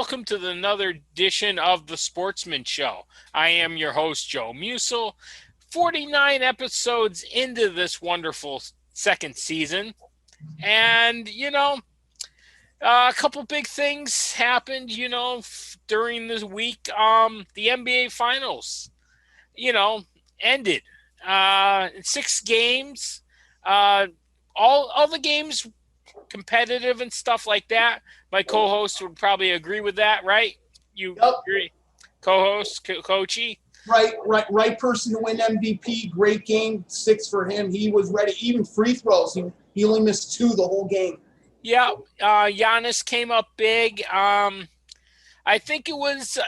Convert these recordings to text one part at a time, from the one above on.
welcome to another edition of the Sportsman Show. I am your host, Joe Musel. 49 episodes into this wonderful second season. And, a couple big things happened, during this week. The NBA Finals, ended. 6 games. All the games competitive and stuff like that. My co-host would probably agree with that, right? You agree? Co-host, Coachy? Right person to win MVP. Great game. 6 for him. He was ready. Even free throws. He only missed 2 the whole game. Yeah. Giannis came up big. I think it was,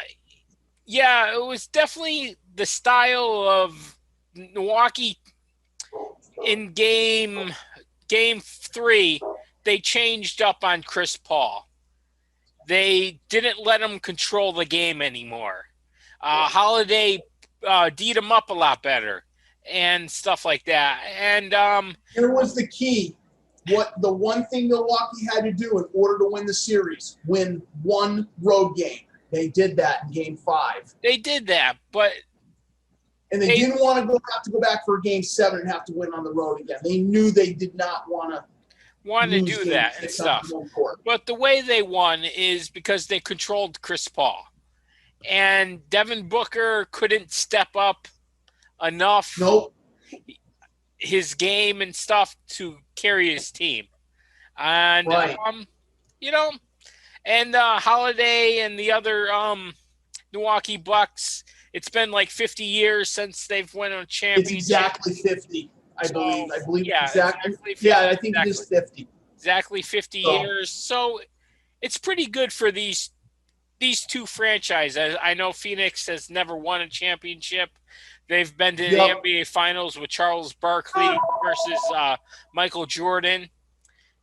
it was definitely the style of Milwaukee in game 3. They changed up on Chris Paul. They didn't let him control the game anymore. Holiday D'd him up a lot better and stuff like that. And here was the key. What the one thing Milwaukee had to do in order to win the series, win one road game. They did that in game 5. They did that, but they didn't want to have to go back for game 7 and have to win on the road again. They knew they did not want to do that and stuff. But the way they won is because they controlled Chris Paul. And Devin Booker couldn't step up enough his game and stuff to carry his team. And, Holiday and the other Milwaukee Bucks, it's been like 50 years since they've won a championship. It's exactly 50. I believe exactly 50. Yeah, I think it is 50. Exactly 50 years. So it's pretty good for these 2 franchises. I know Phoenix has never won a championship. They've been to the NBA Finals with Charles Barkley versus Michael Jordan.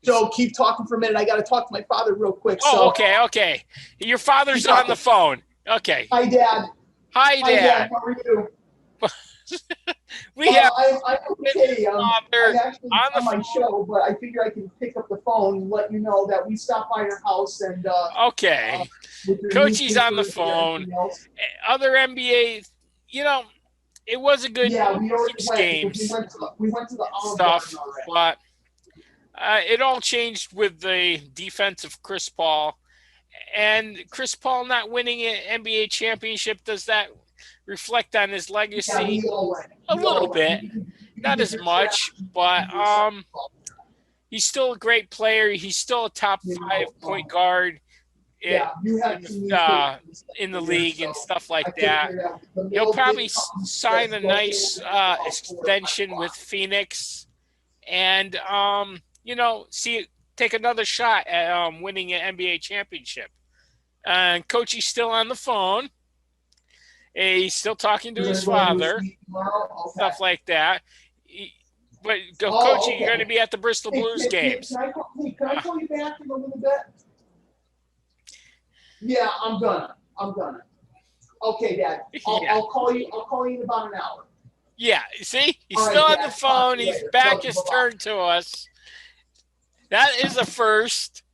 So keep talking for a minute. I got to talk to my father real quick. Okay. Your father's on the phone. Okay. Hi, Dad. Hi, Dad. How are you? I'm okay. I'm actually on my show, but I figure I can pick up the phone and let you know that we stopped by your house and. Okay. Coachy's on the phone. Other NBA, it was a good 6 games. We went to the stuff, but it all changed with the defense of Chris Paul, and Chris Paul not winning an NBA championship. Does that reflect on his legacy? A little bit, not as much, but he's still a great player. He's still a top 5 point guard in the league and stuff like that. He'll probably sign a nice extension with Phoenix and, take another shot at winning an NBA championship. And Coachy's still on the phone. He's still talking to his father, stuff like that. But Coachy, you're going to be at the Bristol Blues games. Can I call you back in a little bit? Yeah, I'm gonna. Okay, Dad. I'll call you. I'll call you in about an hour. Yeah, see, he's still on the phone. He's back his turn to us. That is a first.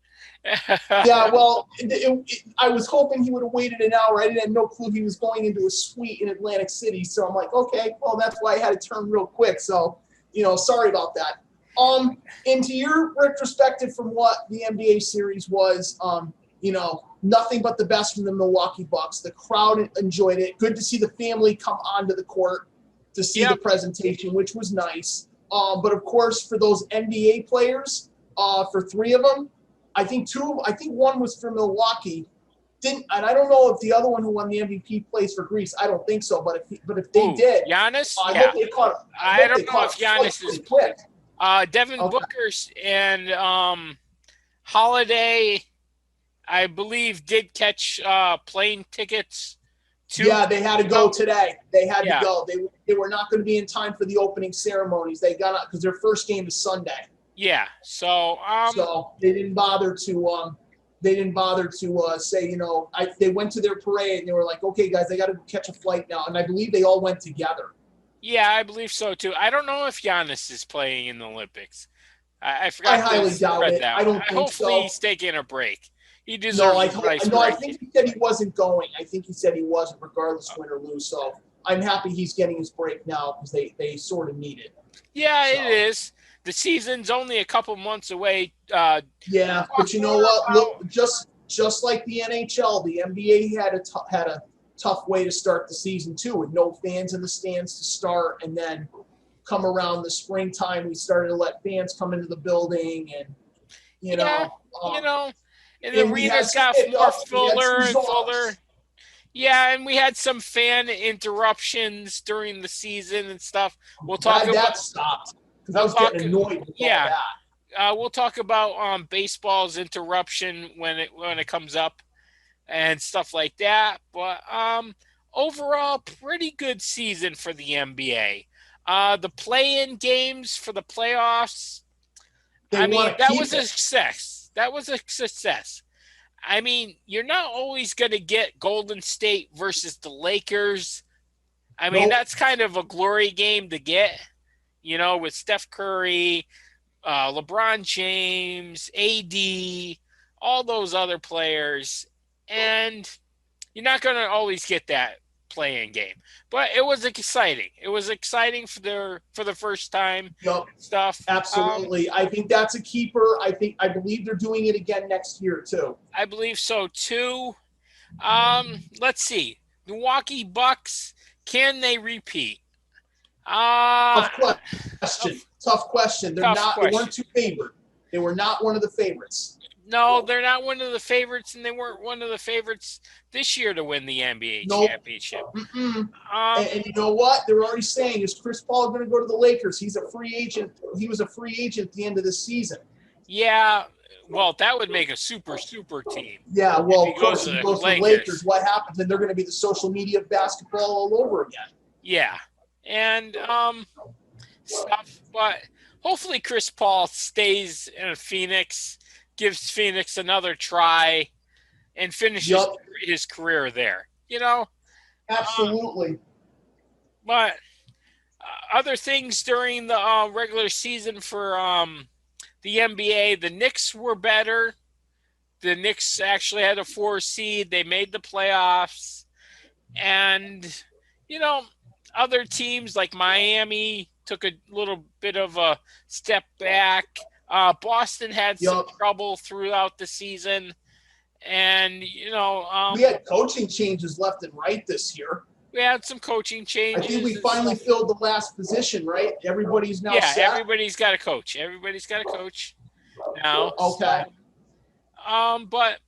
Yeah, well, I was hoping he would have waited an hour. I had no clue he was going into a suite in Atlantic City. So I'm like, okay, well, that's why I had to turn real quick. So, sorry about that. And to your retrospective from what the NBA series was, nothing but the best from the Milwaukee Bucks. The crowd enjoyed it. Good to see the family come onto the court to see the presentation, which was nice. But of course, for those NBA players, for 3 of them, I think one was for Milwaukee. And I don't know if the other one who won the MVP plays for Greece. I don't think so. But if they did, Giannis, I don't know if Giannis is quick. Devin Booker and Holiday, I believe, did catch plane tickets. Yeah, they had to go today. They had to go. They were not going to be in time for the opening ceremonies. They got out because their first game is Sunday. Yeah, so they didn't bother to say, they went to their parade and they were like, okay, guys, I got to catch a flight now. And I believe they all went together. Yeah, I believe so too. I don't know if Giannis is playing in the Olympics. I forgot. I highly doubt it. that. I don't think Hopefully so. He's taking a break. He deserves a nice break. No, I think he said he wasn't going. I think he said he wasn't, regardless win or lose. So I'm happy he's getting his break now because they sort of need it. Yeah, it is. The season's only a couple months away. Yeah, but you know what? Look, just like the NHL, the NBA had a tough way to start the season too, with no fans in the stands to start, and then come around the springtime, we started to let fans come into the building, and and the arenas got more fuller and fuller. Yeah, and we had some fan interruptions during the season and stuff. We'll talk about that stopped because I was getting annoyed with all that. We'll talk about baseball's interruption when it comes up and stuff like that. But overall, pretty good season for the NBA. The play-in games for the playoffs, that was a success. That was a success. I mean, you're not always going to get Golden State versus the Lakers. I mean, that's kind of a glory game to get, with Steph Curry, LeBron James, AD, all those other players. And you're not going to always get that play-in game. But it was exciting. It was exciting for the first time stuff. Absolutely. I think that's a keeper. I believe they're doing it again next year too. I believe so too. Let's see. Milwaukee Bucks, can they repeat? Tough question. They weren't too favored. They were not one of the favorites. No, they're not one of the favorites, and they weren't one of the favorites this year to win the NBA championship. And you know what? They're already saying, is Chris Paul going to go to the Lakers? He's a free agent. He was a free agent at the end of the season. Yeah, well, that would make a super team. Yeah, well, of course, he goes to the Lakers. What happens? And they're going to be the social media basketball all over again. Yeah, and stuff. But hopefully Chris Paul stays in Phoenix, gives Phoenix another try, and finishes his career there. Absolutely. But other things during the regular season for the NBA, the Knicks were better. The Knicks actually had a 4 seed. They made the playoffs. And, other teams like Miami took a little bit of a step back. Boston had some trouble throughout the season. And, we had coaching changes left and right this year. We had some coaching changes. I think we finally filled the last position, right? Everybody's now set. Everybody's got a coach. Everybody's got a coach now. Okay. So, but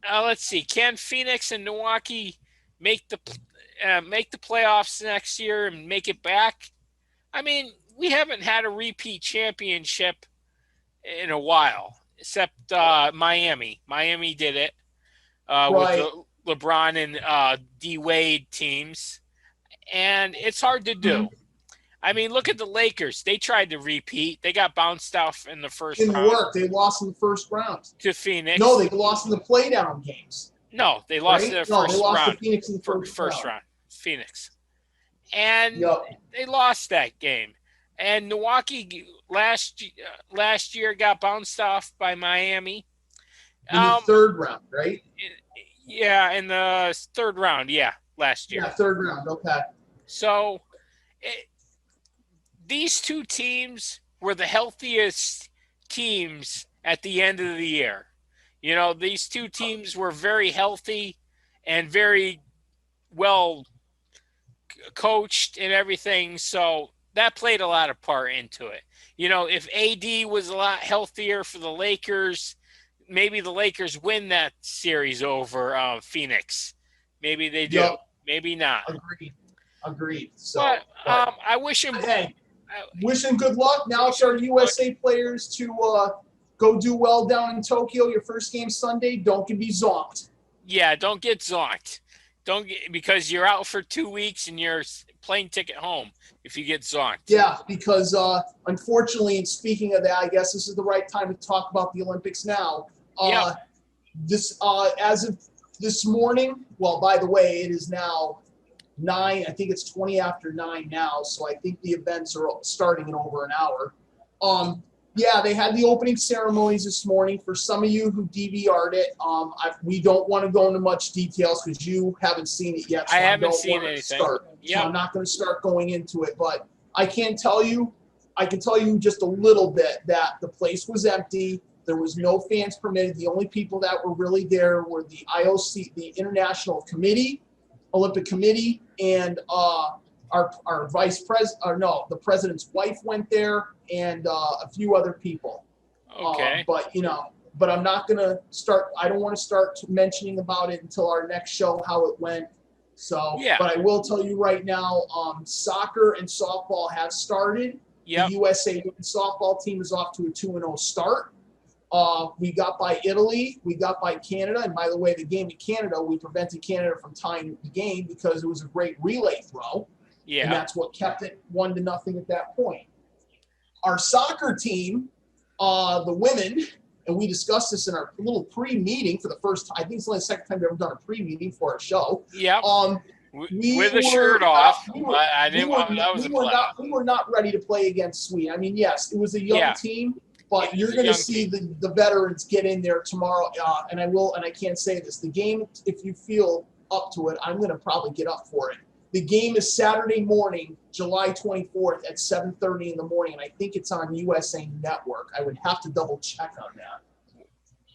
let's see. Can Phoenix and Milwaukee make the playoffs next year and make it back? I mean, we haven't had a repeat championship in a while, except Miami. Miami did it with the LeBron and D Wade teams, and it's hard to do. I mean, look at the Lakers. They tried to repeat. They got bounced off in the first round. Didn't work. They lost in the first round to Phoenix. No, they lost in the play-down games. No, they lost in the first round. They lost to Phoenix in the first round. Phoenix, and they lost that game. And Milwaukee last year got bounced off by Miami. In the third round, right? In the third round, last year. Yeah, third round, okay. So these two teams were the healthiest teams at the end of the year. These two teams were very healthy and very well coached and everything, so that played a lot of part into it. If AD was a lot healthier for the Lakers, maybe the Lakers win that series over Phoenix. Maybe they do. Yep. Maybe not. Agreed. So, but I wish him. Hey, wish him good luck. Now it's our USA players to go do well down in Tokyo. Your first game Sunday. Don't be zonked. Yeah, don't get zonked. Because you're out for 2 weeks and you're plane ticket home if you get zonked. Yeah, because unfortunately, and speaking of that, I guess this is the right time to talk about the Olympics now. This as of this morning, well, by the way, it is now 9. I think it's 20 after 9 now, so I think the events are starting in over an hour. Yeah, they had the opening ceremonies this morning. For some of you who DVR'd it, we don't want to go into much details because you haven't seen it yet. So I haven't don't seen want to anything. start. Yep. So I'm not going to start going into it. But I can tell you just a little bit that the place was empty. There was no fans permitted. The only people that were really there were the IOC, the International Committee, Olympic Committee, and our vice president, or no, the president's wife went there, and a few other people. Okay. But I'm not gonna start. I don't want to start mentioning about it until our next show how it went. So, Yeah. But I will tell you right now, soccer and softball have started. Yep. The USA women's softball team is off to a 2-0 start. We got by Italy, we got by Canada, and by the way, the game in Canada, we prevented Canada from tying the game because it was a great relay throw. Yeah. And that's what kept it 1-0 at that point. Our soccer team, the women, and we discussed this in our little pre-meeting for the first time. I think it's only the second time we've ever done a pre-meeting for our show. Yep. With the shirt off. We were not ready to play against Sweden. I mean, yes, it was a young team, but you're going to see the veterans get in there tomorrow. And I can't say this. The game, if you feel up to it, I'm going to probably get up for it. The game is Saturday morning, July 24th at 7:30 in the morning, and I think it's on USA Network. I would have to double check on that.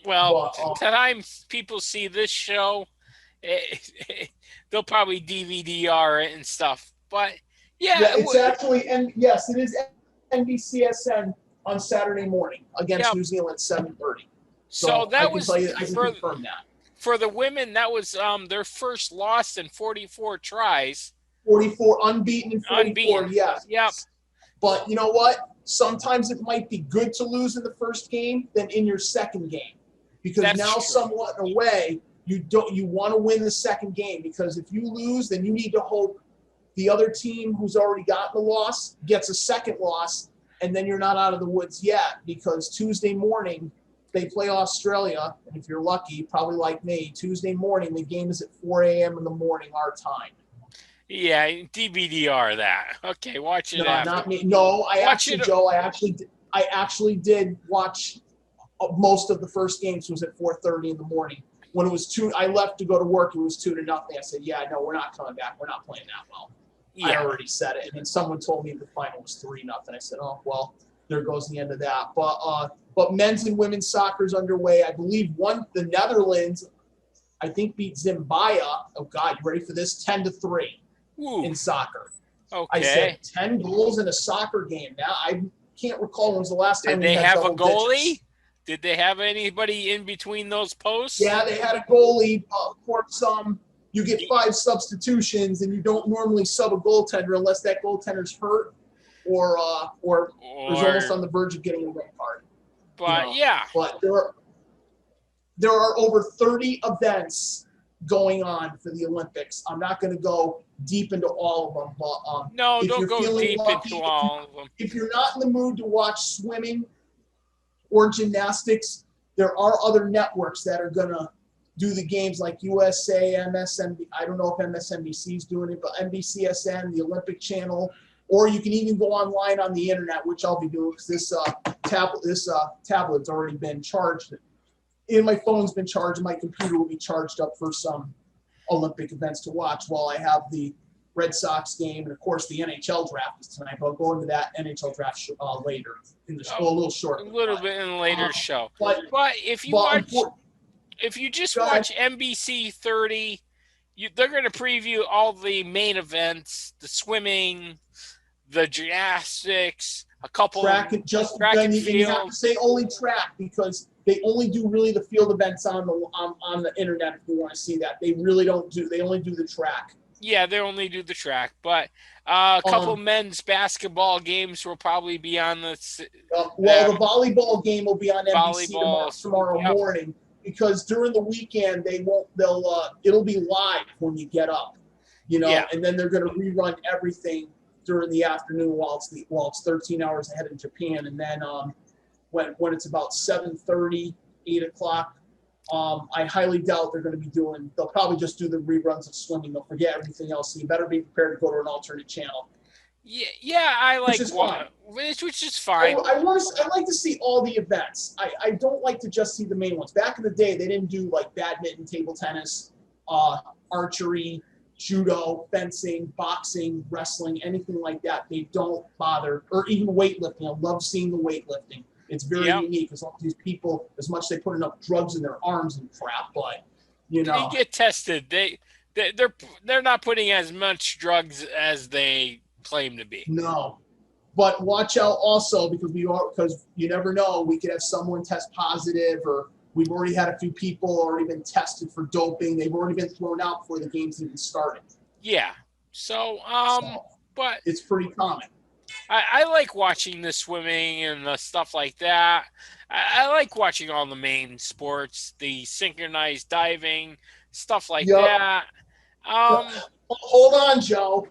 Well, time people see this show, they'll probably DVD-R it and stuff. But it's actually, and yes, it is NBCSN on Saturday morning against New Zealand at 7:30. So that I can confirm that. For the women, that was their first loss in 44 tries. 44 unbeaten in 44, yes. Yep. But you know what? Sometimes it might be good to lose in the first game than in your second game, because somewhat in a way you want to win the second game, because if you lose, then you need to hope the other team who's already gotten the loss gets a second loss, and then you're not out of the woods yet, because Tuesday morning they play Australia, and if you're lucky, probably like me, Tuesday morning the game is at 4 a.m. in the morning our time. Yeah, DVD-R that. Okay, watch it. No, after. Not me. No, I actually did watch most of the first games. Was at 4:30 in the morning. When it was 2, I left to go to work. It was 2-0. I said, "Yeah, no, we're not coming back. We're not playing that well." Yeah. I already said it, and then someone told me the final was 3-0. I said, "Oh well, there goes the end of that." But men's and women's soccer is underway. I believe the Netherlands, I think, beat Zimbabwe. Oh God, you ready for this? 10-3 in soccer. Okay. I said 10 goals in a soccer game. Now I can't recall when was the last time they have a goalie. Digits. Did they have anybody in between those posts? Yeah, they had a goalie. Of course, you get 5 substitutions, and you don't normally sub a goaltender unless that goaltender's hurt or is almost on the verge of getting a red card. But But there are over 30 events going on for the Olympics. I'm not going to go deep into all of them, but no, don't go deep into all of them. If you're not in the mood to watch swimming or gymnastics, there are other networks that are going to do the games, like USA, MSNBC. I don't know if MSNBC is doing it, but NBCSN, the Olympic Channel, or you can even go online on the internet, which I'll be doing because this tablet's already been charged. And my phone's been charged, and my computer will be charged up for some Olympic events to watch while I have the Red Sox game, and of course the NHL draft is tonight. But I'll go into that NHL draft later in the show, a little short. A little bit in a later show. But if you just watch NBC 30, they're going to preview all the main events, the swimming, the gymnastics, a couple track and field. You have to say only track, because they only do really the field events on the internet. If you want to see that, they really don't do. They only do the track. Yeah, they only do the track, but a couple men's basketball games will probably be on the. The volleyball game will be on NBC tomorrow morning, because during the weekend it'll be live when you get up, and then they're going to rerun everything during the afternoon while it's 13 hours ahead in Japan, and then when it's about 7:30, 8 o'clock. I highly doubt they'll probably just do the reruns of swimming. They'll forget everything else. So you better be prepared to go to an alternate channel. Yeah, I which like is fine. which is fine. I like to see all the events. I don't like to just see the main ones. Back in the day, they didn't do like badminton, table tennis, uh, archery, judo, fencing, boxing, wrestling, anything like that. They don't bother, or even weightlifting. I love seeing the weightlifting. It's very Yep. unique as long as these people, as much as they put enough drugs in their arms and crap, but you They know, get tested. They're not putting as much drugs as they claim to be. no. But watch out also because you never know, we could have someone test positive, or we've already had a few people already been tested for doping. They've already been thrown out before the game's even started. Yeah. So So but it's pretty common. I like watching the swimming and the stuff like that. I like watching all the main sports, the synchronized diving, stuff like Yep. that. Um, Hold on, Joe.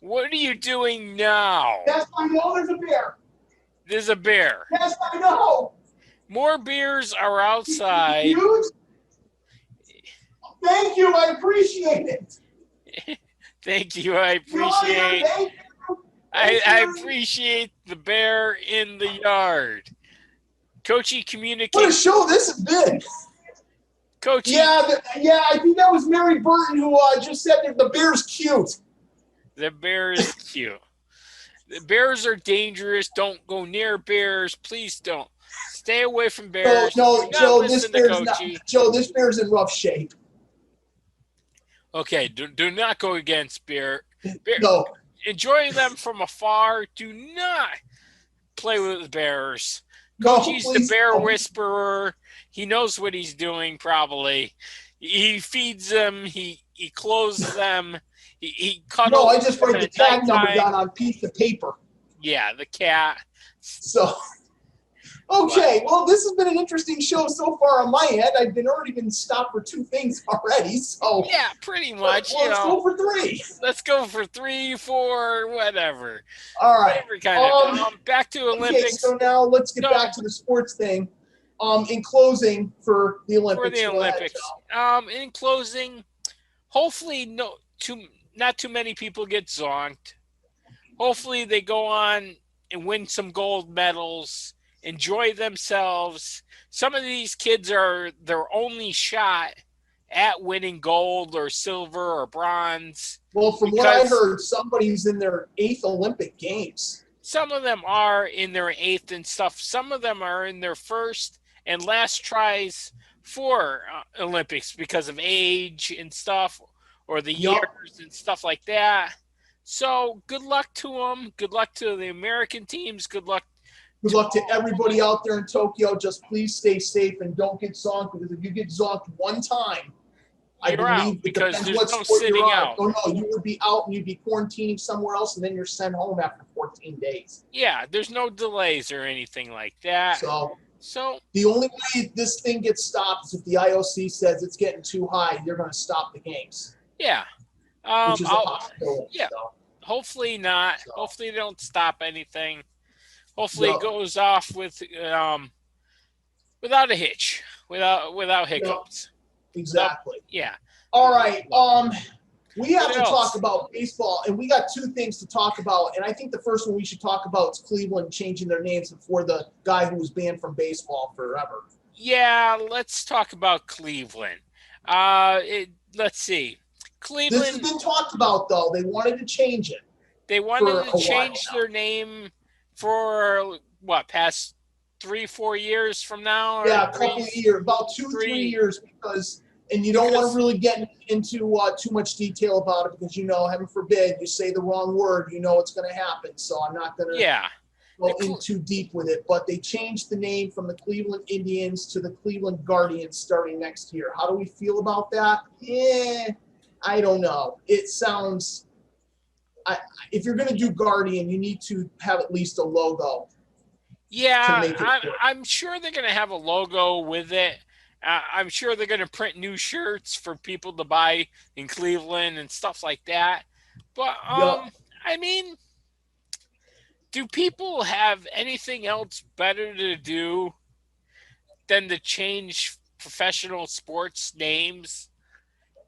what are you doing now? Yes, I know there's a bear. There's a bear. Yes, I know. More bears are outside. Huge. Thank you. I appreciate it. Thank you. I appreciate. I appreciate the bear in the yard. Coachy What a communicates. show this has been. Coachy. Yeah, I think that was Mary Burton who just said that the bear's cute. The bear is cute. The bears are dangerous. Don't go near bears. Please don't. Stay away from bears. No, Joe, this bear's not. Coachy. Joe, this bear's in rough shape. Okay, do not go against bear. No. Enjoy them from afar. Do not play with bears. No, Coachy's the bear whisperer. He knows what he's doing, probably. He feeds them. He clothes them. He cuddles. No, I just write the tag number down on a piece of paper. Yeah, the cat. So, okay. Well, this has been an interesting show so far on my end. I've already been stopped for 2 things already. So yeah, pretty much. Let's go for 3. Let's go for 3, 4, whatever. All right. Back to Olympics. Okay, so now let's get back to the sports thing. In closing for the Olympics. In closing, hopefully not too many people get zonked. Hopefully they go on and win some gold medals, enjoy themselves. Some of these kids are their only shot at winning gold or silver or bronze. Well, from what I heard, somebody's in their 8th Olympic Games. Some of them are in their 8th and stuff. Some of them are in their first and last tries for Olympics because of age and stuff, or the years and stuff like that. So good luck to them. Good luck to the American teams. Good luck to everybody out there in Tokyo. Just please stay safe and don't get zonked, because if you get zonked one time, you're out, because there's no sitting out. Oh no, you would be out and you'd be quarantining somewhere else, and then you're sent home after 14 days. Yeah, there's no delays or anything like that. So the only way this thing gets stopped is if the IOC says it's getting too high. They're going to stop the games. Yeah. Which is a possibility. Yeah. So. Hopefully not. So. Hopefully they don't stop anything. Hopefully it goes off with without a hitch, without hiccups. Exactly. Yeah. All right. We have to talk about baseball, and we got 2 things to talk about. And I think the first one we should talk about is Cleveland changing their names before the guy who was banned from baseball forever. Yeah, let's talk about Cleveland. Let's see. Cleveland. This has been talked about, though. They wanted to change it. They wanted to change their name for what, past 3-4 years from now? Yeah, a couple of years, about 2-3 years, because. And you don't want to really get into too much detail about it, because, heaven forbid, you say the wrong word, it's going to happen. So I'm not going to go in too deep with it. But they changed the name from the Cleveland Indians to the Cleveland Guardians starting next year. How do we feel about that? I don't know. It sounds – if you're going to do Guardian, you need to have at least a logo. Yeah, I'm sure they're going to have a logo with it. I'm sure they're going to print new shirts for people to buy in Cleveland and stuff like that. But, I mean, do people have anything else better to do than to change professional sports names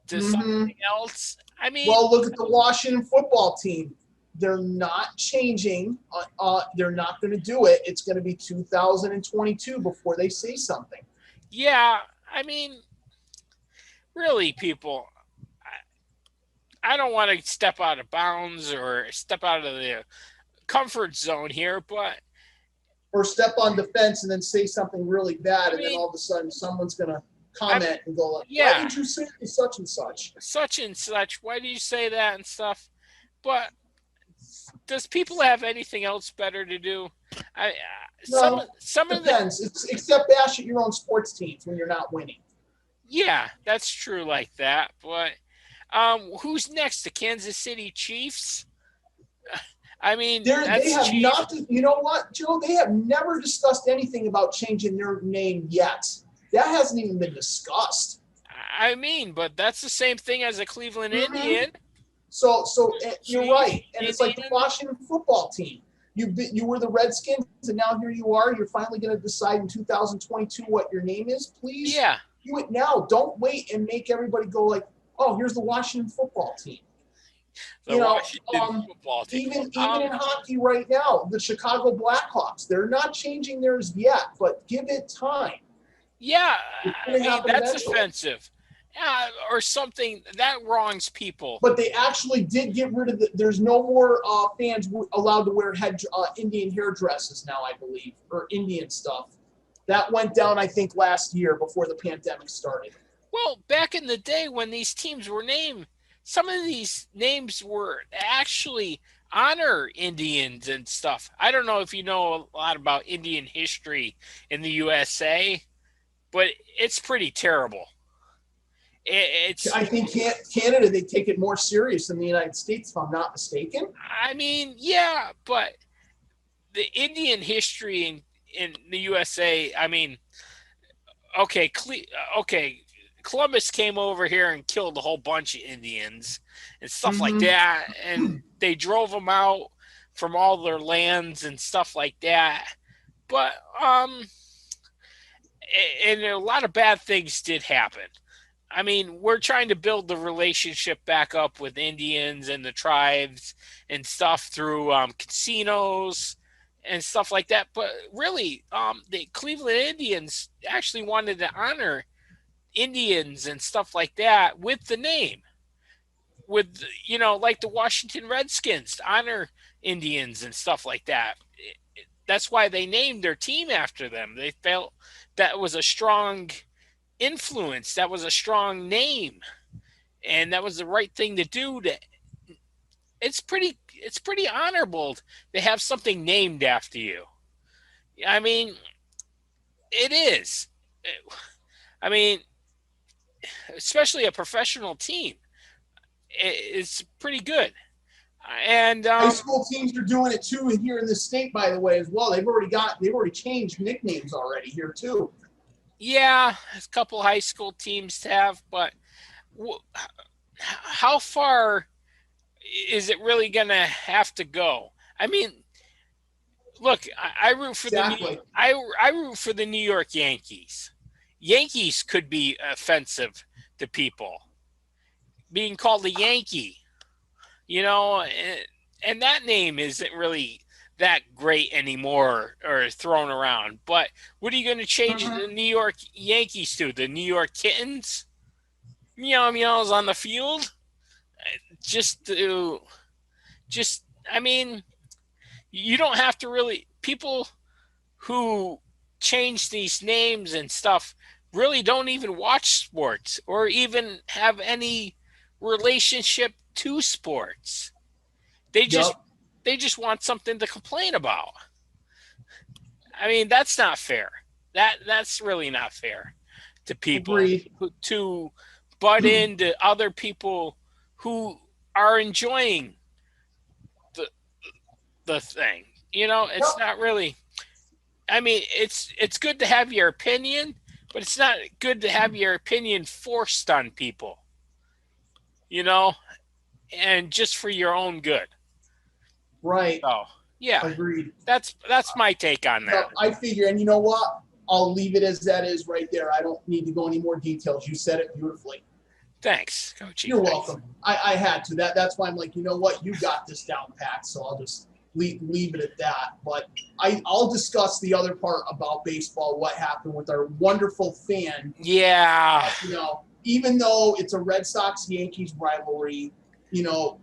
to something else? I mean, well, look at the Washington football team. they're not changing. They're not going to do it. It's going to be 2022 before they say something. Yeah, I mean, really, people, I don't want to step out of bounds or step out of the comfort zone here, but or step on defense and then say something really bad, and then mean, all of a sudden someone's going to comment and go like, "Why yeah, did you say such and such?" such and such. Why do you say that and stuff? But does people have anything else better to do? I No, some of the depends. It's except bash at your own sports teams when you're not winning. yeah, that's true like that. But who's next? The Kansas City Chiefs. I mean, They that's have cheap. not. You know what, Joe? They have never discussed anything about changing their name yet. That hasn't even been discussed. I mean, but that's the same thing as a Cleveland Mm-hmm. Indian. So you're Chief right, and it's like the Indian. Washington football team. You were the Redskins, and now here you are. You're finally going to decide in 2022 what your name is. Please Yeah, do it now. Don't wait and make everybody go like, "Oh, here's the Washington football team." the Washington football team. Even in hockey right now, the Chicago Blackhawks, they're not changing theirs yet, but give it time. Yeah, It's I going to mean happen that's eventually. offensive, or something that wrongs people. But they actually did get rid of there's no more fans allowed to wear Indian hairdresses now, I believe, or Indian stuff. That went down, I think, last year before the pandemic started. Well, back in the day when these teams were named, some of these names were actually honor Indians and stuff. I don't know if you know a lot about Indian history in the USA, but it's pretty terrible. It's, I think Canada, they take it more serious than the United States, if I'm not mistaken. I mean, yeah, but the Indian history in the USA, I mean, okay, okay, Columbus came over here and killed a whole bunch of Indians and stuff like that, and they drove them out from all their lands and stuff like that. But and a lot of bad things did happen. I mean, we're trying to build the relationship back up with Indians and the tribes and stuff through casinos and stuff like that. But really, the Cleveland Indians actually wanted to honor Indians and stuff like that with the name, with like the Washington Redskins to honor Indians and stuff like that. That's why they named their team after them. They felt that was a strong influence, that was a strong name, and that was the right thing to do. It's pretty honorable to have something named after you. I mean, it is. I mean, especially a professional team. It's pretty good. And high school teams are doing it too here in the state, by the way, as well. They've already changed nicknames already here too. yeah, a couple high school teams have, but how far is it really going to have to go? I mean, look, I root for I root for the New York Yankees. Yankees could be offensive to people. Being called a Yankee, and that name isn't really that great anymore or thrown around. But what are you going to change the New York Yankees to? The New York Kittens? Meow meows on the field? I mean, you don't have to really, people who change these names and stuff really don't even watch sports or even have any relationship to sports. They just Yep. they just want something to complain about. I mean, that's not fair. That's really not fair to people Agreed. to butt into other people who are enjoying the thing. It's not really. I mean, it's good to have your opinion, but it's not good to have your opinion forced on people. And just for your own good. Right. So, yeah, Agreed. that's my take on that. Yep, I figure, and you know what? I'll leave it as that is right there. I don't need to go any more details. You said it beautifully. Thanks, Coachy. You're Thanks. welcome. I had to. That's why I'm like, you know what? You got this down pat, so I'll just leave it at that. But I'll discuss the other part about baseball, what happened with our wonderful fan. Yeah. Even though it's a Red Sox-Yankees rivalry,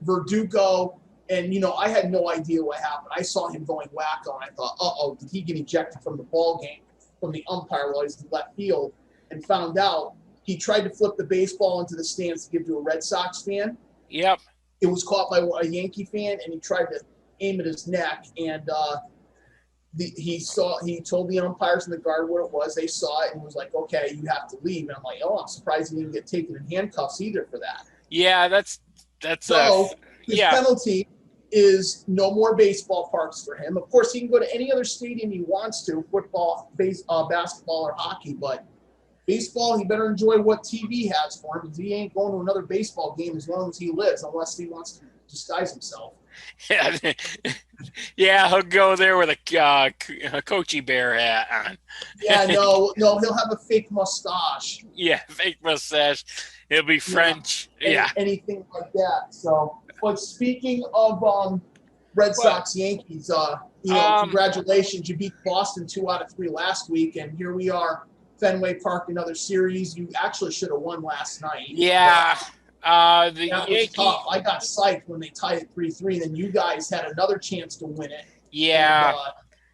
Verdugo, and, I had no idea what happened. I saw him going wacko, and I thought, uh-oh, did he get ejected from the ball game, from the umpire while he's in left field, and found out he tried to flip the baseball into the stands to give to a Red Sox fan. Yep. It was caught by a Yankee fan, and he tried to aim at his neck, and he told the umpires and the guard what it was. They saw it and was like, okay, you have to leave. And I'm like, I'm surprised he didn't get taken in handcuffs either for that. Yeah, that's so his penalty is no more baseball parks for him. Of course, he can go to any other stadium he wants to, football, basketball, or hockey, but baseball, he better enjoy what TV has for him, because he ain't going to another baseball game as long as he lives, unless he wants to disguise himself. Yeah, he'll go there with a Coachy Bear hat on. Yeah, no, he'll have a fake mustache. Yeah, fake mustache. He'll be French. Yeah. Anything like that. So, but speaking of Red Sox Yankees, congratulations. You beat Boston 2 out of 3 last week, and here we are, Fenway Park, another series. You actually should have won last night. Yeah. The that Yankees. Was tough. I got psyched when they tied it 3-3, and then you guys had another chance to win it. Yeah. And,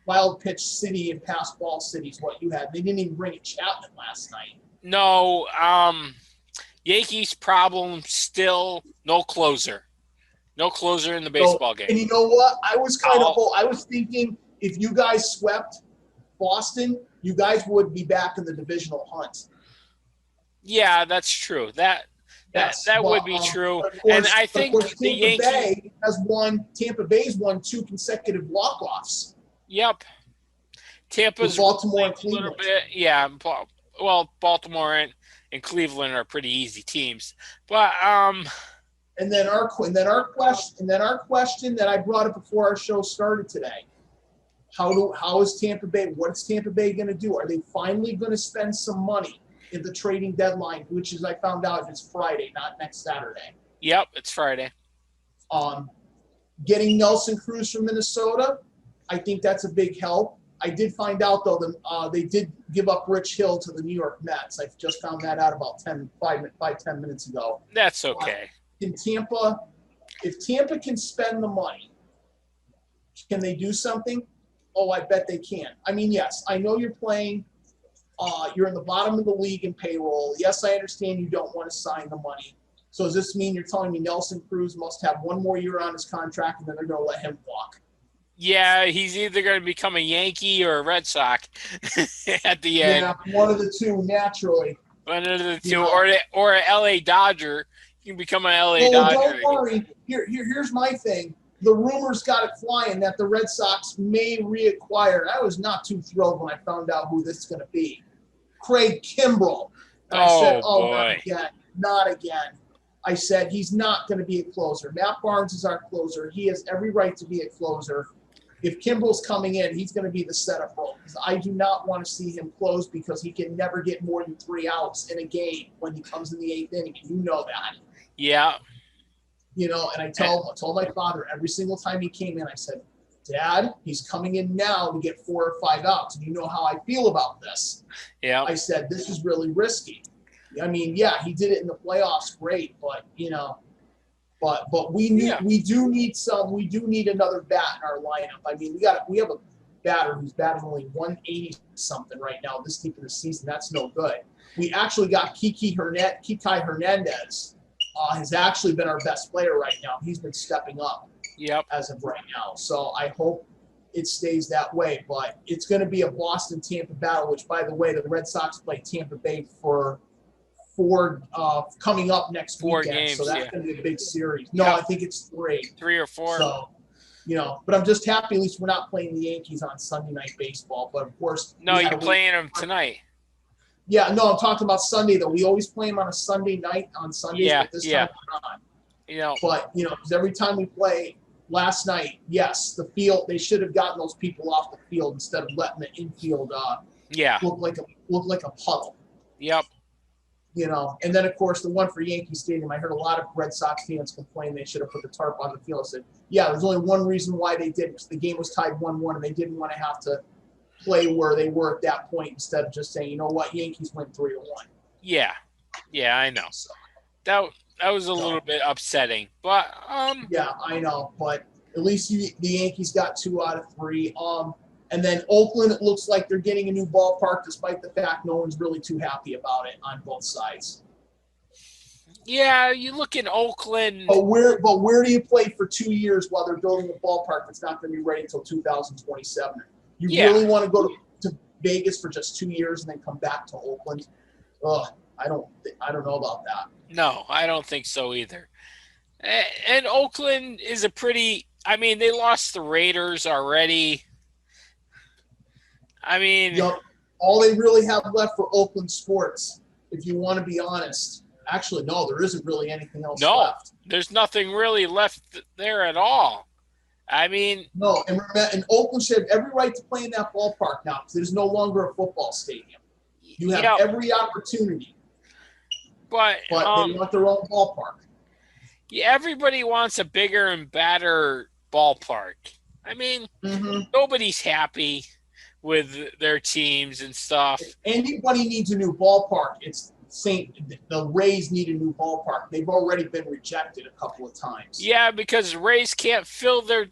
Wild Pitch City and Pass Ball City is what you had. They didn't even bring a Chapman last night. No. Yankees' problem still no closer. No closer in the baseball game. And you know what? I was thinking if you guys swept Boston, you guys would be back in the divisional hunt. Yeah, that's true. That would be true. Course, and I think the Yankees Tampa Bay's won 2 consecutive walk-offs. Yep. Tampa's Baltimore and a little bit. Yeah. Well, Baltimore and Cleveland are pretty easy teams. But and then our question that I brought up before our show started today. How is Tampa Bay? What's Tampa Bay going to do? Are they finally going to spend some money in the trading deadline, which, as I found out, is Friday, not next Saturday? Yep, it's Friday. Getting Nelson Cruz from Minnesota, I think that's a big help. I did find out, though, that they did give up Rich Hill to the New York Mets. I just found that out about 10 minutes ago. That's okay. If Tampa can spend the money, can they do something? Oh, I bet they can. I mean, yes, I know you're playing. You're in the bottom of the league in payroll. Yes, I understand you don't want to sign the money. So does this mean you're telling me Nelson Cruz must have 1 more year on his contract and then they're going to let him walk? Yeah, he's either going to become a Yankee or a Red Sox at the end. Yeah, one of the two, naturally. One of the two, or an LA Dodger. You can become an LA Dodger. Don't worry. Here's my thing. The rumors got it flying that the Red Sox may reacquire. I was not too thrilled when I found out who this is going to be. Craig Kimbrell. And I said, boy. Not again. I said, he's not going to be a closer. Matt Barnes is our closer. He has every right to be a closer. If Kimbrell's coming in, he's going to be the setup role. I do not want to see him close because he can never get more than 3 outs in a game when he comes in the 8th inning. And you know that. Yeah. And I told my father every single time he came in, I said, Dad, he's coming in now to get 4 or 5 outs. And you know how I feel about this. Yeah. I said, this is really risky. I mean, yeah, he did it in the playoffs, great, but but we do need another bat in our lineup. I mean, we have a batter who's batting only 180 something right now this deep in the season. That's no good. We actually got Kiki Hernandez. Has actually been our best player right now. He's been stepping up as of right now. So I hope it stays that way. But it's going to be a Boston-Tampa battle, which, by the way, the Red Sox play Tampa Bay for coming up next 4 weekend. games, so that's going to be a big series. No, I think it's 3. 3 or 4. So, but I'm just happy at least we're not playing the Yankees on Sunday Night Baseball. But, of course. No, you're playing them tonight. Yeah, no, I'm talking about Sunday, though. We always play them on a Sunday night on Sundays, but this time we're not. But, because every time we play last night, yes, the field, they should have gotten those people off the field instead of letting the infield look like a puddle. Yep. And then, of course, the one for Yankee Stadium, I heard a lot of Red Sox fans complain they should have put the tarp on the field. I said, yeah, there's only one reason why they did, because the game was tied 1-1, and they didn't want to have to play where they were at that point instead of just saying, you know what, Yankees win 3-1. Yeah, I know. So, that was a little bit upsetting, but yeah, I know, but at least the Yankees got 2 out of 3. And then Oakland, it looks like they're getting a new ballpark, despite the fact no one's really too happy about it on both sides. Yeah, you look in Oakland. But where do you play for 2 years while they're building a ballpark that's not going to be ready until 2027? You really want to go to Vegas for just 2 years and then come back to Oakland? Ugh, I don't know about that. No, I don't think so either. And Oakland is they lost the Raiders already. All they really have left for Oakland sports, if you want to be honest. Actually, no, there isn't really anything else left. There's nothing really left there at all. No, and Oakland should have every right to play in that ballpark now, because there's no longer a football stadium. You have every opportunity. But they want their own ballpark. Yeah, everybody wants a bigger and badder ballpark. Nobody's happy with their teams and stuff. If anybody needs a new ballpark, the Rays need a new ballpark. They've already been rejected a couple of times. Yeah, because Rays can't fill their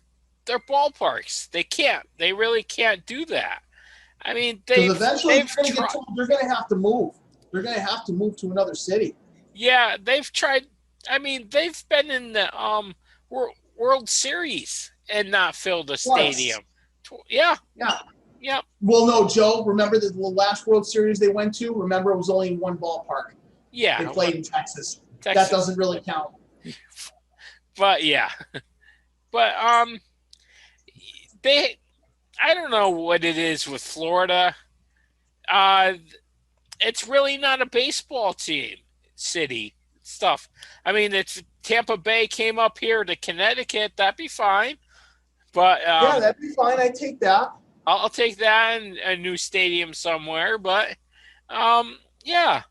ballparks. They can't. They really can't do that. Eventually they're going to have to move. They're going to have to move to another city. Yeah, they've tried. They've been in the World Series and not filled a stadium. Yeah. Well, no, Joe, remember the last World Series they went to? Remember, it was only in one ballpark. Yeah. They played in Texas. That doesn't really count. But, yeah. But, I don't know what it is with Florida. It's really not a baseball city stuff. If Tampa Bay came up here to Connecticut, that'd be fine. But yeah, that'd be fine. I'd take that. I'll take that and a new stadium somewhere. But yeah,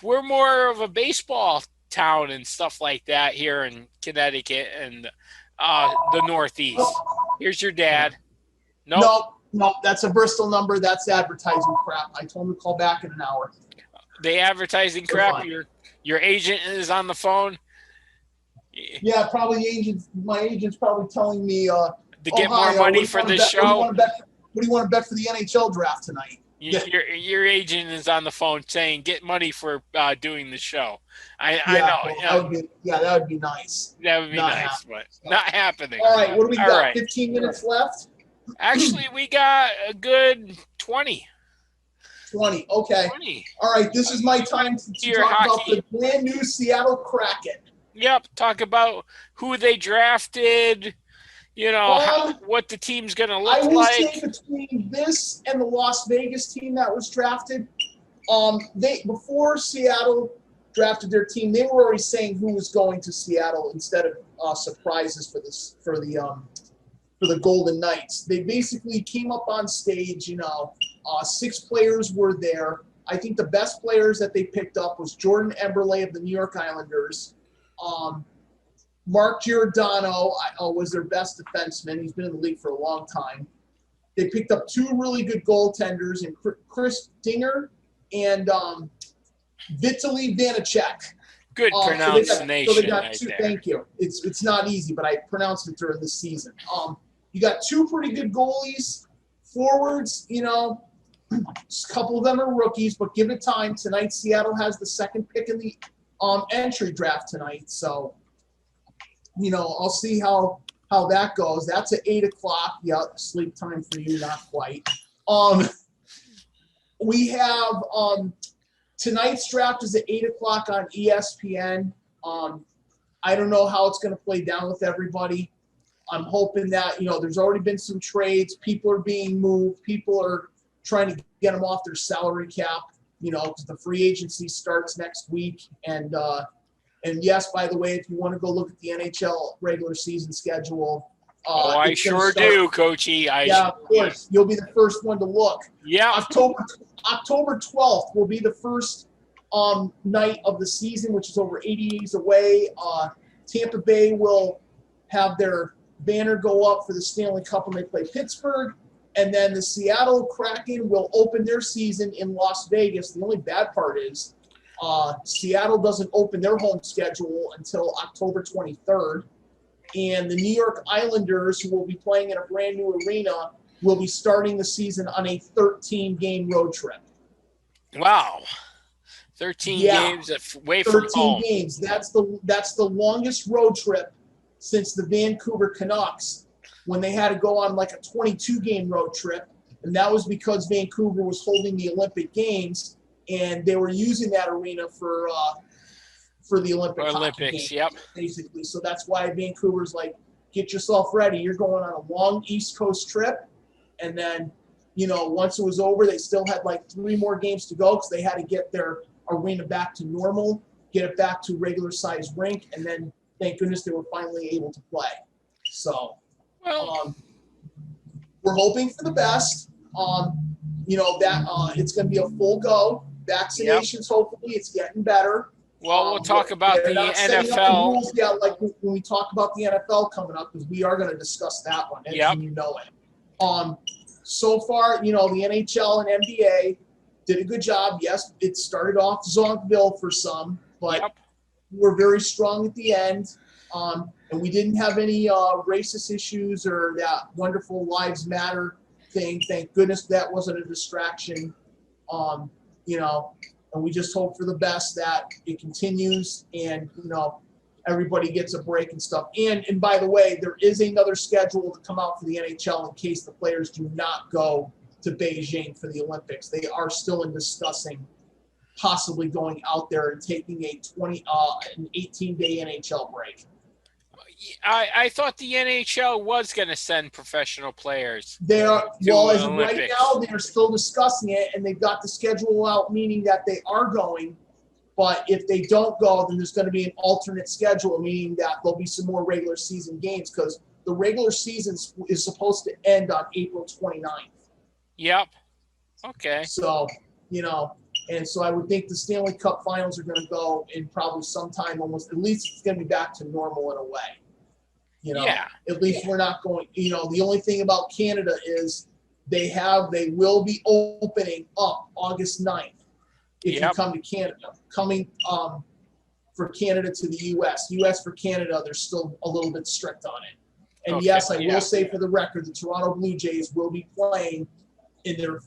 we're more of a baseball town and stuff like that here in Connecticut and the Northeast. Here's your dad. Nope, that's a Bristol number. That's advertising crap. I told him to call back in an hour. The advertising crap. Your agent is on the phone. Yeah, probably my agent's probably telling me to get more money for this show. What do you want to bet for the NHL draft tonight? Your agent is on the phone saying, "Get money for doing the show." I know. That would be nice. That would be nice, but not happening. All right, what do we got? Right. 15 minutes left. Actually, we got a good 20. 20. Okay. 20. All right, this is my time to talk about the brand new Seattle Kraken. Yep, talk about who they drafted. What the team's going to look like. I would say between this and the Las Vegas team that was drafted, before Seattle drafted their team, they were already saying who was going to Seattle instead of surprises for the Golden Knights. They basically came up on stage. 6 players were there. I think the best players that they picked up was Jordan Eberle of the New York Islanders. Mark Giordano was their best defenseman. He's been in the league for a long time. They picked up 2 really good goaltenders, and Chris Dinger and Vitaly Vanacek. Good pronunciation. So they got 2. Thank you. It's not easy, but I pronounced it during this season. You got 2 pretty good goalies, forwards. A couple of them are rookies, but give it time. Tonight, Seattle has the 2nd pick in the entry draft tonight, so. I'll see how that goes. That's at 8:00. Yeah, sleep time for you, not quite. We have tonight's draft is at 8:00 on ESPN. I don't know how it's going to play down with everybody. I'm hoping that there's already been some trades. People are being moved. People are trying to get them off their salary cap. Because the free agency starts next week, and yes, by the way, if you want to go look at the NHL regular season schedule, I sure do, Coachy. Of course. You'll be the first one to look. Yeah. October 12th will be the first night of the season, which is over 80 days away. Tampa Bay will have their banner go up for the Stanley Cup when they play Pittsburgh. And then the Seattle Kraken will open their season in Las Vegas. The only bad part is Seattle doesn't open their home schedule until October 23rd. And the New York Islanders, who will be playing in a brand new arena, will be starting the season on a 13-game road trip. Wow. 13 games away from home. 13 games. That's the longest road trip since the Vancouver Canucks, when they had to go on like a 22-game road trip. And that was because Vancouver was holding the Olympic Games, and they were using that arena for the Olympics, yep. Basically. So that's why Vancouver's like, get yourself ready. You're going on a long East Coast trip. And then, once it was over, they still had like 3 more games to go because they had to get their arena back to normal, get it back to regular size rink, and then thank goodness they were finally able to play. So we're hoping for the best. It's going to be a full go. Vaccinations, hopefully, it's getting better. Well, we'll talk about the NFL. Rules yet, like when we talk about the NFL coming up, because we are going to discuss that one, and you know it. So far, the NHL and NBA did a good job. Yes, it started off Zonkville for some, but we're very strong at the end. And we didn't have any racist issues or that wonderful Lives Matter thing. Thank goodness that wasn't a distraction. And we just hope for the best that it continues and, everybody gets a break and stuff. And by the way, there is another schedule to come out for the NHL in case the players do not go to Beijing for the Olympics. They are still in discussing possibly going out there and taking an 18-day NHL break. I thought the NHL was going to send professional players. They are, as of right now, they're still discussing it, and they've got the schedule out, meaning that they are going. But if they don't go, then there's going to be an alternate schedule, meaning that there'll be some more regular season games because the regular season is supposed to end on April 29th. Yep. Okay. So, and so I would think the Stanley Cup finals are going to go in probably sometime at least it's going to be back to normal in a way. At least we're not going, the only thing about Canada is they will be opening up August 9th if you come to Canada. Coming for Canada to the U.S. U.S. for Canada, they're still a little bit strict on it. And I will say for the record, the Toronto Blue Jays will be playing in their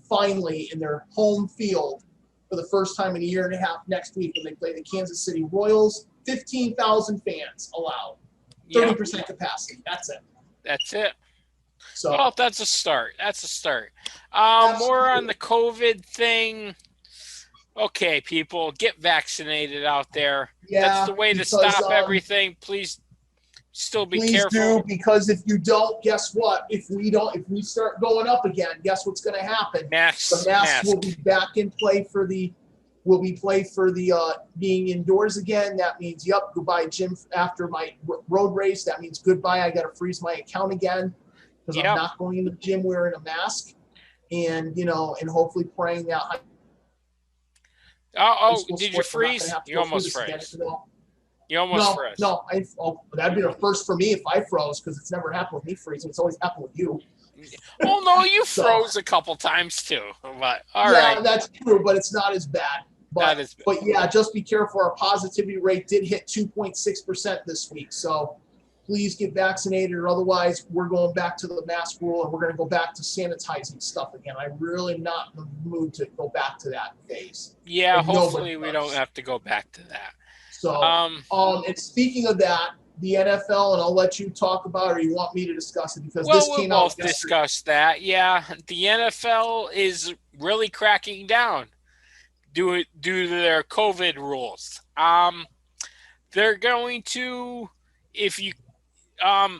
home field for the first time in a year and a half next week when they play the Kansas City Royals. 15,000 fans allowed. 30% capacity. That's it. So that's a start. More on the COVID thing. Okay, people, get vaccinated out there. That's the way to stop everything. Please still be careful. Please do, because if you don't, guess what? If we start going up again, guess what's going to happen? The masks will be back in play for the being indoors again. That means, goodbye gym after my road race. That means goodbye. I got to freeze my account again because I'm not going into the gym wearing a mask, and and hopefully praying that. Did you freeze? You almost froze. You almost froze. No, that'd be the first for me if I froze because it's never happened with me freezing. It's always happened with you. Well, no, you froze a couple times too. But all right. Yeah, that's true, but it's not as bad. But just be careful. Our positivity rate did hit 2.6% this week. So please get vaccinated, or otherwise we're going back to the mask rule and we're going to go back to sanitizing stuff again. I'm really not in the mood to go back to that phase. Yeah, hopefully we don't have to go back to that. So, and speaking of that, the NFL, and I'll let you talk about it, or you want me to discuss it because this came out yesterday. We'll both discuss that. Yeah, the NFL is really cracking down due to their COVID rules. They're going to, if you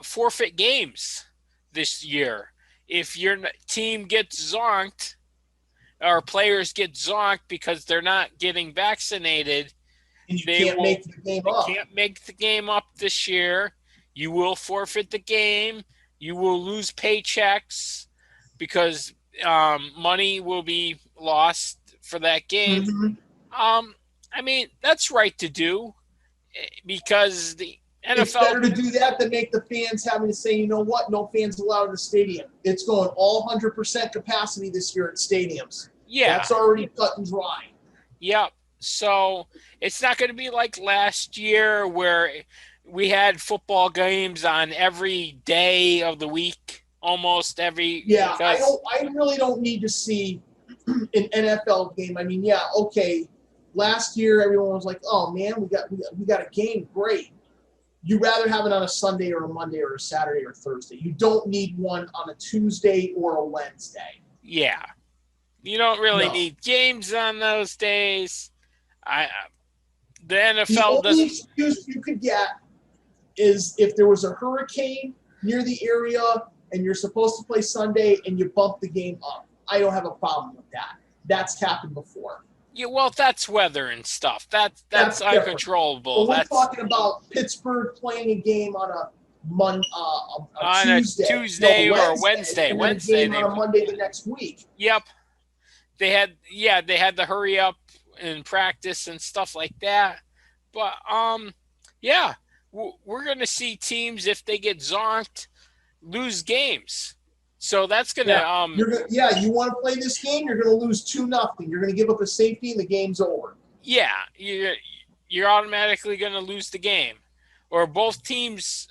forfeit games this year, if your team gets zonked or players get zonked because they're not getting vaccinated, and you can't make the game up. Can't make the game up this year. You will forfeit the game. You will lose paychecks because money will be lost for that game. Mm-hmm. I mean, that's right to do because the It's NFL, better to do that than make the fans having to say, you know what, no fans allowed in the stadium. It's going all 100% capacity this year at stadiums. yeah, That's already cut and dry. yep. So it's not going to be like last year where we had football games on every day of the week, almost every Yeah, because I really don't need to see an NFL game. I mean, yeah, okay. Last year, everyone was like, "Oh man, we got a game, great." You rather have it on a Sunday or a Monday or a Saturday or Thursday. You don't need one on a Tuesday or a Wednesday. yeah, you don't really No. need games on those days. I the The NFL only doesn't. excuse you could get is if there was a hurricane near the area and you're supposed to play Sunday and you bump the game up. I don't have a problem with that. That's happened before. Yeah, well, that's weather and stuff. That's That's different. uncontrollable. But we're That's talking about Pittsburgh playing a game on a on a Tuesday, Tuesday or a Wednesday, Wednesday. and then a Wednesday, game on a Monday the next week. yep, they had to hurry up and practice and stuff like that. But yeah, we're gonna see teams if they get zonked lose games. So that's gonna Yeah, you want to play this game? You're going to lose 2-0. You're going to give up a safety, and the game's over. yeah, you're automatically gonna lose the game, or both teams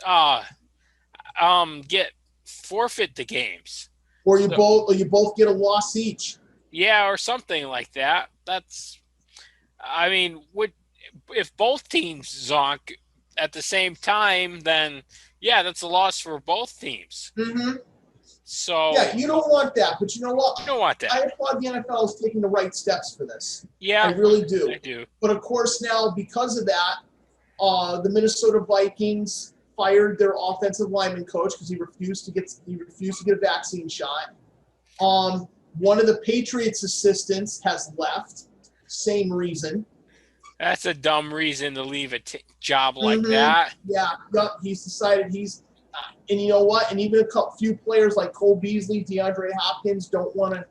get forfeit the games. Or So, you both get a loss each. yeah, or something like that. That's, I mean, if both teams zonk at the same time, then yeah, that's a loss for both teams. Mm-hmm. So Yeah, you don't want that, but you know what? you don't want that. I applaud the NFL is taking the right steps for this. Yeah, I really do. I do. But of course, now because of that, the Minnesota Vikings fired their offensive lineman coach because he refused to get a vaccine shot. One of the Patriots assistants has left. Same reason. That's a dumb reason to leave a job like that. Yeah, he's decided and you know what? And even a few players like Cole Beasley, DeAndre Hopkins don't want to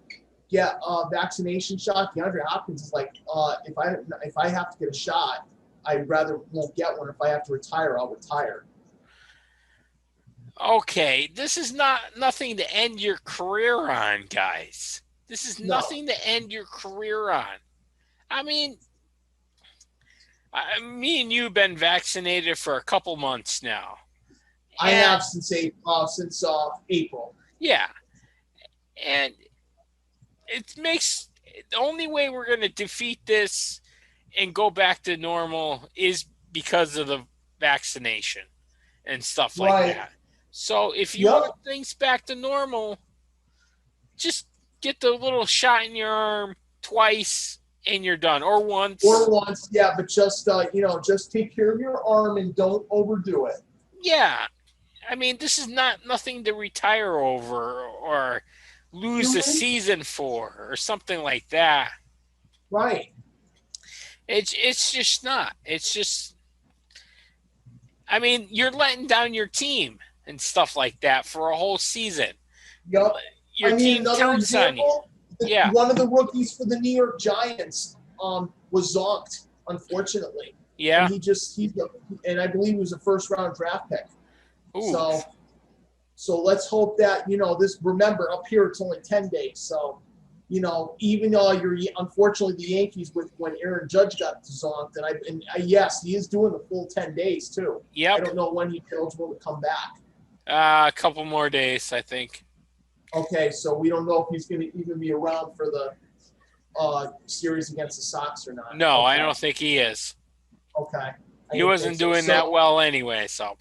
get a vaccination shot. DeAndre Hopkins is like, if I have to get a shot, I'd rather won't get one. If I have to retire, I'll retire. Okay, this is nothing to end your career on, guys. This is No. nothing to end your career on. I mean, me and you have been vaccinated for a couple months now. I have since April. Yeah, and it makes the only way we're going to defeat this and go back to normal is because of the vaccination and stuff like Right. that. So if you want things back to normal, just get the little shot in your arm twice and you're done, or once. Yeah, but just just take care of your arm and don't overdo it. Yeah, I mean, this is nothing to retire over or lose a season for or something like that. Right. It's just not. It's just, I mean, you're letting down your team and stuff like that for a whole season. Yep. Your team counts on you. Yeah. One of the rookies for the New York Giants was zonked, unfortunately. Yeah. And and I believe he was a first-round draft pick. Ooh. So let's hope that, remember, up here it's only 10 days. So, even though unfortunately the Yankees when Aaron Judge got zonked, yes, he is doing the full 10 days too. Yep. I don't know when he's eligible to come back. A couple more days, I think. Okay, so we don't know if he's going to even be around for the series against the Sox or not. No, okay. I don't think he is. Okay. He wasn't doing that well anyway, so.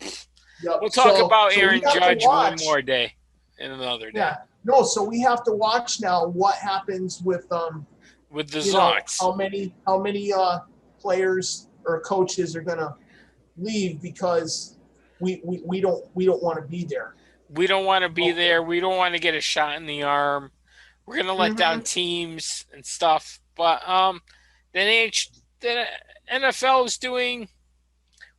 Yep. We'll talk about Aaron Judge one more day and another day. Yeah. No, so we have to watch now what happens with the Zonks. How many players or coaches are going to leave because we don't want to be there. We don't want to be there. We don't want to get a shot in the arm. We're going to let down teams and stuff. But the NFL is doing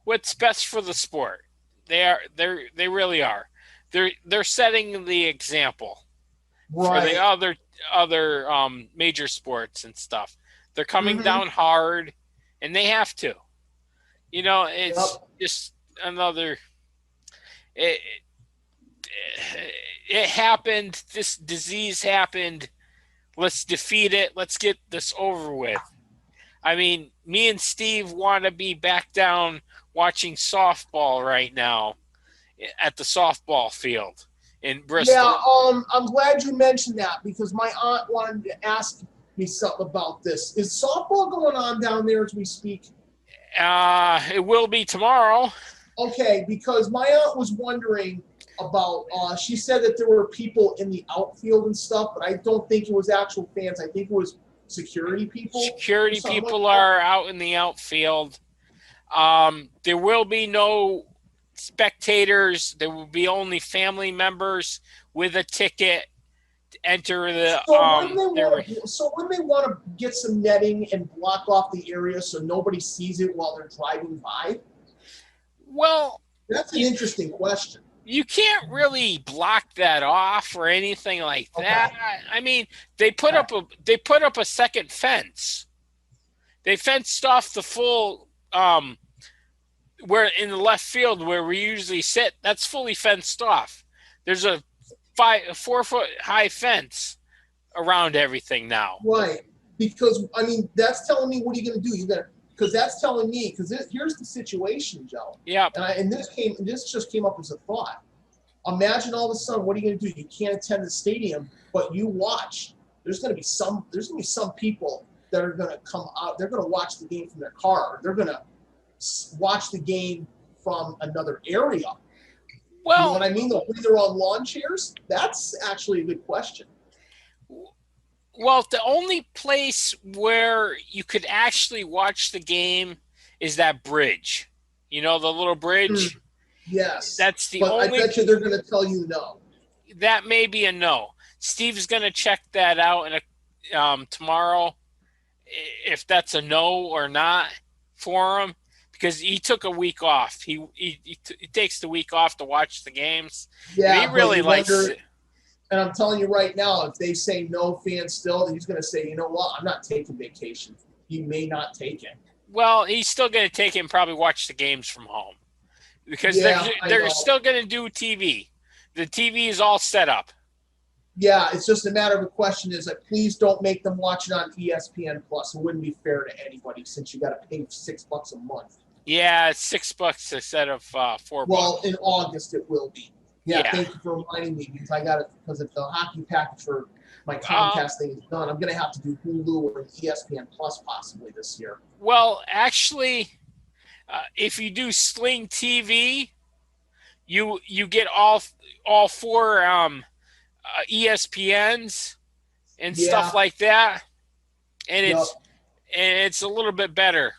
what's best for the sport. They really are. they're setting the example for the Right. other major sports and stuff. They're coming Mm-hmm. down hard, and they have to. It's Yep. just another. It, it happened. This disease happened. Let's defeat it. Let's get this over with. I mean, me and Steve want to be back down watching softball right now at the softball field in Yeah, Bristol. I'm glad you mentioned that because my aunt wanted to ask me something about this. Is softball going on down there as we speak? It will be tomorrow. Okay, because my aunt was wondering about. She said that there were people in the outfield and stuff, but I don't think it was actual fans. I think it was security people or Security something like people that. are out in the outfield. There will be no spectators. There will be only family members with a ticket to enter the When they want to get some netting and block off the area so nobody sees it while they're driving by? well, That's an you interesting question. you can't really block that off or anything like that. Okay. I mean, they put up a second fence. They fenced off the full where in the left field where we usually sit. That's fully fenced off. There's a 4 foot high fence around everything now. Right. Because, I mean, that's telling me what are you going to do? Because that's telling me, because here's the situation, Joe. Yep. And this just came up as a thought. Imagine all of a sudden, what are you going to do? You can't attend the stadium, but you watch. There's going to be some people that are going to come out. They're going to watch the game from their car. They're going to watch the game from another area. Well, you know what I mean? They're on lawn chairs. That's actually a good question. Well, the only place where you could actually watch the game is that bridge. You know, the little bridge? Yes. That's the but only. I bet you they're going to tell you no. That may be a no. Steve's going to check that out tomorrow if that's a no or not for him because he took a week off. He takes the week off to watch the games. Yeah, and he really likes it. And I'm telling you right now, if they say no fans still, he's going to say, you know what, I'm not taking vacation. He may not take it. Well, he's still going to take it and probably watch the games from home because they're still going to do TV. The TV is all set up. Yeah, it's just a matter of a question is that please don't make them watch it on ESPN Plus. It wouldn't be fair to anybody since you got to pay $6 a month. Yeah, it's $6 instead of $4. Well, in August it will be. Yeah, thank you for reminding me because I got it because if the hockey package for my Comcast thing is done, I'm going to have to do Hulu or ESPN Plus possibly this year. Well, actually, if you do Sling TV, you get all four ESPNs and stuff like that, and it's a little bit better.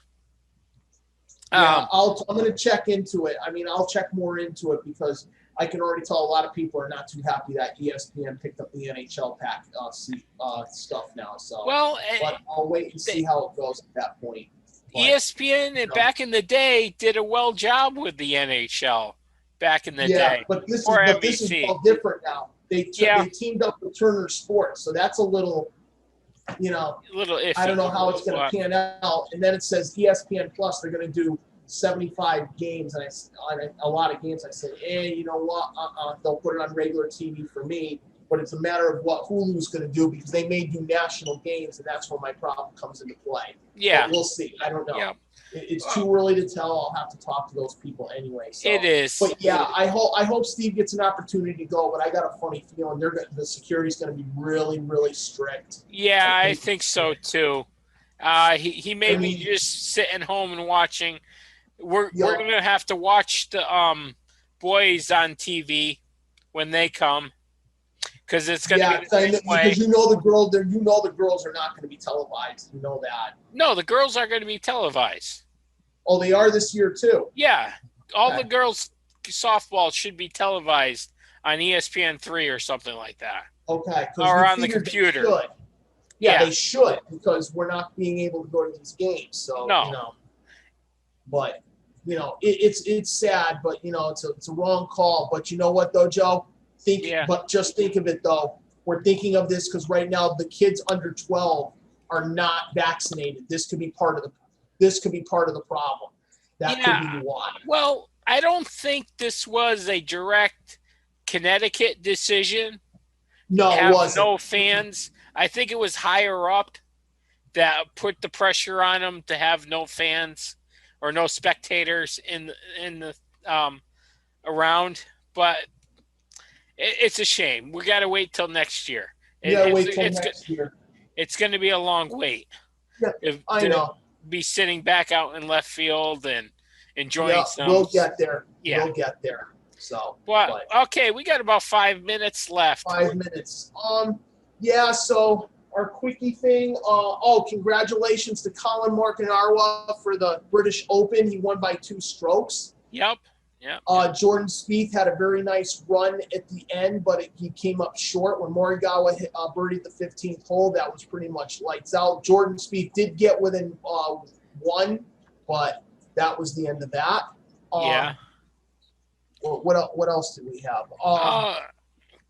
Yeah, I'm going to check into it. I mean, I'll check more into it because I can already tell a lot of people are not too happy that ESPN picked up the NHL pack stuff now. So, but I'll wait and see how it goes at that point. But, ESPN back in the day did a well job with the NHL back in the day. But this is all different now. They teamed up with Turner Sports, so that's a little, a little iffy. I don't know how it's going to pan out. And then it says ESPN Plus, they're going to do 75 games, and a lot of games. I said, you know what? They'll put it on regular TV for me, but it's a matter of what Hulu's going to do because they may do national games, and that's where my problem comes into play. Yeah, but we'll see. I don't know. Yeah. It's too early to tell. I'll have to talk to those people anyway. So. It is. But yeah, I hope Steve gets an opportunity to go. But I got a funny feeling the security's going to be really, really strict. Yeah, I think so too. He may be just sitting home and watching. We're going to have to watch the boys on TV when they come because it's going to be the same way. Because the girls are not going to be televised. You know that. No, the girls are going to be televised. Oh, they are this year too. Yeah, all the girls softball should be televised on ESPN3 or something like that. Okay. Or on the computer. They should because we're not being able to go to these games. So no. But it's sad, but it's a wrong call. But you know what though, Joe? But just think of it though. We're thinking of this because right now the kids under 12 are not vaccinated. This could be part of the problem. That could be why. Well, I don't think this was a direct Connecticut decision. No, it wasn't. No fans. I think it was higher up that put the pressure on them to have no fans or no spectators in the around. But it's a shame. We got to wait till next year. Next year. It's going to be a long wait. Yeah, I know. Be sitting back out in left field and enjoying some. We'll get there. Yeah. We'll get there. So, but okay, we got about 5 minutes left. 5 minutes. So our quickie thing. Congratulations to Colin Markinarwa for the British Open. He won by 2 strokes. Yep. Jordan Spieth had a very nice run at the end, but he came up short when Morikawa birdied the 15th hole. That was pretty much lights out. Jordan Spieth did get within 1, but that was the end of that. What else did we have?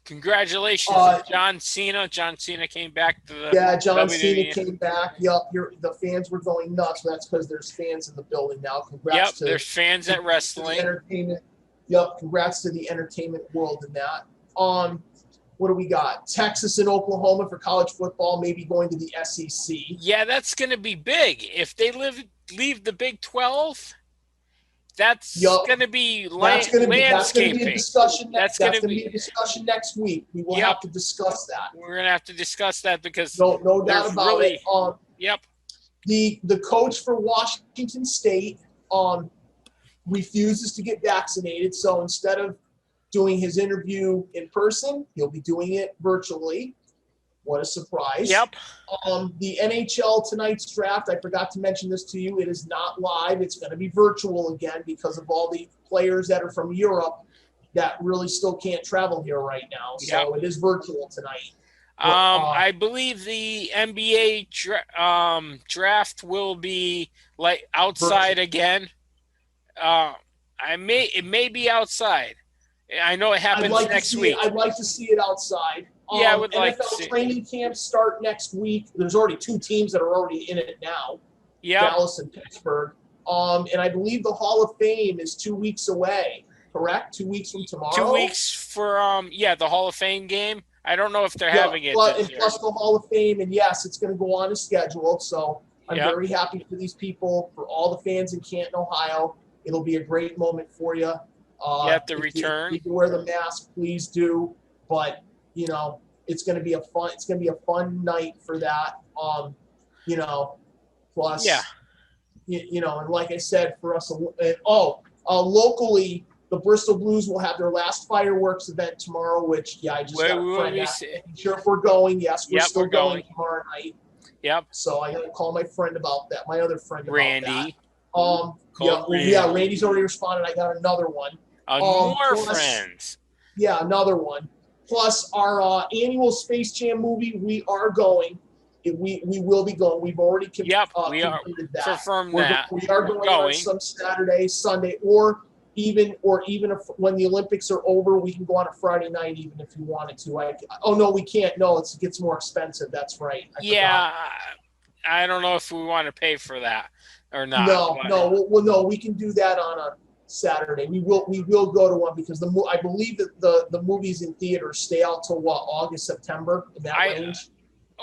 Congratulations to John Cena. John Cena came back to the John WWE. Cena came back. Yep, the fans were going nuts. That's because there's fans in the building now. Congrats to there's fans at wrestling. Entertainment. Congrats to the entertainment world in that. What do we got? Texas and Oklahoma for college football, maybe going to the SEC. Yeah, that's going to be big. If they leave the Big 12, that's going to be landscaping. That's going to be a discussion. That's going to be a discussion next week. We will have to discuss that. We're going to have to discuss that because no doubt about it. Yep. The coach for Washington State refuses to get vaccinated, so instead of doing his interview in person, he'll be doing it virtually. What a surprise. Yep. The NHL tonight's draft, I forgot to mention this to you. It is not live. It's going to be virtual again because of all the players that are from Europe that really still can't travel here right now. So it is virtual tonight. I believe the NBA draft will be like outside virtual. Again. It may be outside. I know it happens next week. I'd like to see it outside. I would like to see. NFL training camps start next week. There's already 2 teams that are already in it now. Yeah. Dallas and Pittsburgh. And I believe the Hall of Fame is 2 weeks away. Correct? 2 weeks from tomorrow. 2 weeks for the Hall of Fame game. I don't know if they're having it this year. Plus the Hall of Fame, and yes, it's going to go on as scheduled. So I'm very happy for these people, for all the fans in Canton, Ohio. It'll be a great moment for you. You have to return. If you wear the mask, please do. But it's going to be a fun night for that. Plus, and like I said, for us, locally, the Bristol Blues will have their last fireworks event tomorrow. Which, I just got a friend asking sure if we're going. Yes, we're still going tomorrow night. Yep. So I got to call my friend about that. My other friend, Randy. About that. Randy's already responded. I got another one. More friends. Yeah, another one. Plus, our annual Space Jam movie, we are going. We will be going. We've already we are confirmed that. We are going on some Saturday, Sunday, or even if when the Olympics are over, we can go on a Friday night even if you wanted to. No, we can't. No, it gets more expensive. That's right. I don't know if we want to pay for that or not. No, we can do that on a Saturday. We will go to one because I believe that the movies in theaters stay out till August, September, in that range.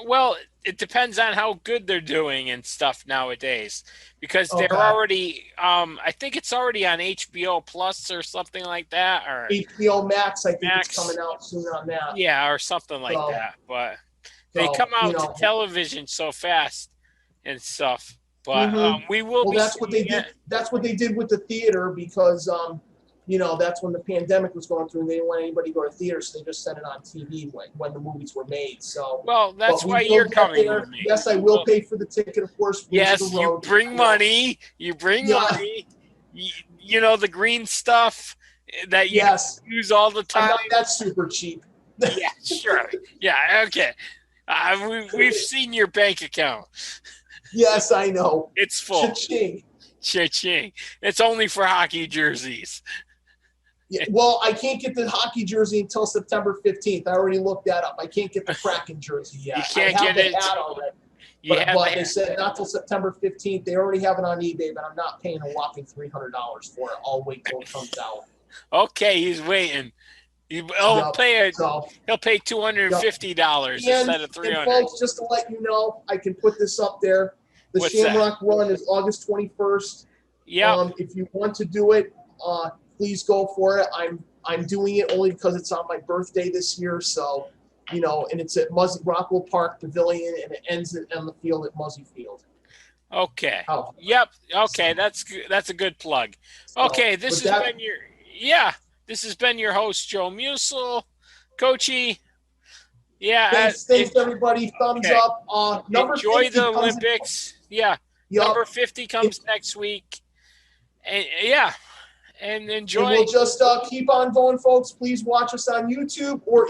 Well, it depends on how good they're doing and stuff nowadays because they're already I think it's already on HBO Plus or something like that, or HBO Max. I think it's coming out soon on that. Yeah, or something like that. But they come out to television so fast and stuff. But we will. Well, that's what they did. That's what they did with the theater because that's when the pandemic was going through and they didn't want anybody to go to theaters, so they just sent it on TV when the movies were made. So that's why you're coming with me. Yes, I will pay for the ticket, of course. Yes, you bring money. You bring money. The green stuff that you use all the time. That's super cheap. Yeah, sure. Yeah, okay. We've seen your bank account. Yes, I know. It's full. Cha-ching. Cha-ching. It's only for hockey jerseys. Yeah, well, I can't get the hockey jersey until September 15th. I already looked that up. I can't get the Kraken jersey You yet. I can't have get the it. hat already. You have But the they said not till September 15th. They already have it on eBay, but I'm not paying a whopping $300 for it. I'll wait till it comes out. Okay, he's waiting. He'll Yep. pay So, He'll pay $250 and, instead of $300. folks, just to let you know, I can put this up there. The What's that? Shamrock Run is August 21st. Yep. If you want to do it, please go for it. I'm doing it only because it's on my birthday this year. So, and it's at Rockwell Park Pavilion, and it ends on the field at Muzzy Field. Okay. Oh. Yep. Okay, that's a good plug. Okay, this has been your host Joe Musil, Coachy. Yeah. Thanks everybody. Thumbs up. Number enjoy 50 the Olympics. Yeah. Yep. Number 50 comes next week. And and enjoy. And we'll just keep on going, folks. Please watch us on YouTube or